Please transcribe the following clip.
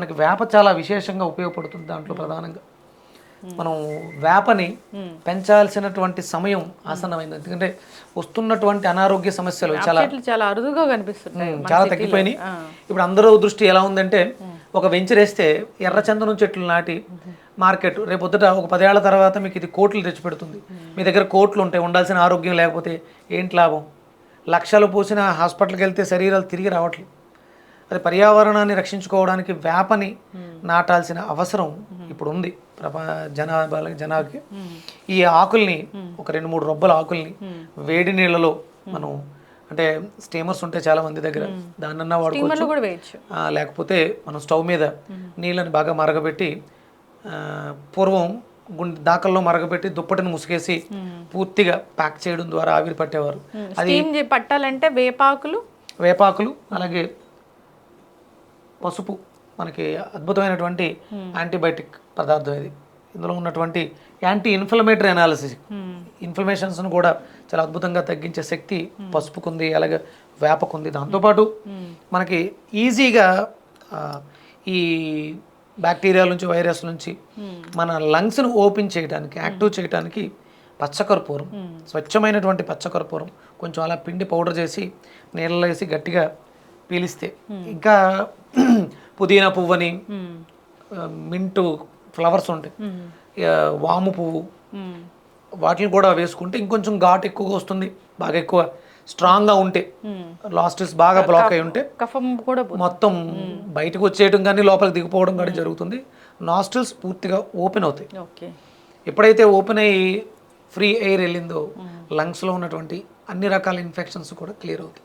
మనకి వేప చాలా విశేషంగా ఉపయోగపడుతుంది. దాంట్లో ప్రధానంగా మనం వేపని పెంచాల్సినటువంటి సమయం ఆసన్నమైంది. ఎందుకంటే వస్తున్నటువంటి అనారోగ్య సమస్యలు చాలా అరుదుగా కనిపిస్తున్నాయి, చాలా తగ్గిపోయినాయి. ఇప్పుడు అందరూ దృష్టి ఎలా ఉందంటే ఒక వెంచరేస్తే ఎర్రచందనం చెట్లు నాటి మార్కెట్ రేపొద్దుట ఒక 10 ఏళ్ల తర్వాత మీకు ఇది కోట్లు తెచ్చిపెడుతుంది. మీ దగ్గర కోట్లు ఉంటాయి, ఉండాల్సిన ఆరోగ్యం లేకపోతే ఏంటి లాభం? లక్షలు పోసిన హాస్పిటల్కి వెళ్తే శరీరాలు తిరిగి రావట్లేదు. అది పర్యావరణాన్ని రక్షించుకోవడానికి వేపని నాటాల్సిన అవసరం ఇప్పుడు ఉంది జనాకి. ఈ ఆకుల్ని ఒక 2-3 రొబ్బల ఆకుల్ని వేడి నీళ్ళలో మనం అంటే స్టీమర్స్ ఉంటాయి చాలా మంది దగ్గర, దాన్నన్నా వాడుకోవచ్చు. లేకపోతే మనం స్టవ్ మీద నీళ్ళని బాగా మరగబెట్టి పూర్వం దాకల్లో మరగబెట్టి దుప్పటిని ముసుగేసి పూర్తిగా ప్యాక్ చేయడం ద్వారా ఆవిరి పట్టేవారు. అది పట్టాలంటే వేపాకులు అలాగే పసుపు మనకి అద్భుతమైనటువంటి యాంటీబయాటిక్ పదార్థం ఇది. ఇందులో ఉన్నటువంటి యాంటీ ఇన్ఫ్లమేటరీ అనాలిసిస్ ఇన్ఫ్లమేషన్స్ను కూడా చాలా అద్భుతంగా తగ్గించే శక్తి పసుపుకుంది, అలాగే వేపకుంది. దాంతోపాటు మనకి ఈజీగా ఈ బ్యాక్టీరియాల నుంచి వైరస్ నుంచి మన లంగ్స్ను ఓపెన్ చేయడానికి యాక్టివ్ చేయడానికి పచ్చకర్పూరం, స్వచ్ఛమైనటువంటి పచ్చకర్పూరం కొంచెం అలా పిండి పౌడర్ చేసి నీళ్ళలో వేసి గట్టిగా పీలిస్తే, ఇంకా పుదీనా పువ్వని, మింటు ఫ్లవర్స్ ఉంటాయి, వాము పువ్వు, వాటిని కూడా వేసుకుంటే ఇంకొంచెం ఘాటు ఎక్కువగా వస్తుంది. బాగా ఎక్కువ స్ట్రాంగ్గా ఉంటే లాస్టిస్ బాగా బ్లాక్ అయి ఉంటే మొత్తం బయటకు వచ్చేయడం కానీ లోపలికి దిగిపోవడం కానీ జరుగుతుంది. నాస్ట్రిల్స్ పూర్తిగా ఓపెన్ అవుతాయి. ఎప్పుడైతే ఓపెన్ అయ్యి ఫ్రీ ఎయిర్ వెళ్ళిందో లంగ్స్లో ఉన్నటువంటి అన్ని రకాల ఇన్ఫెక్షన్స్ కూడా క్లియర్ అవుతాయి.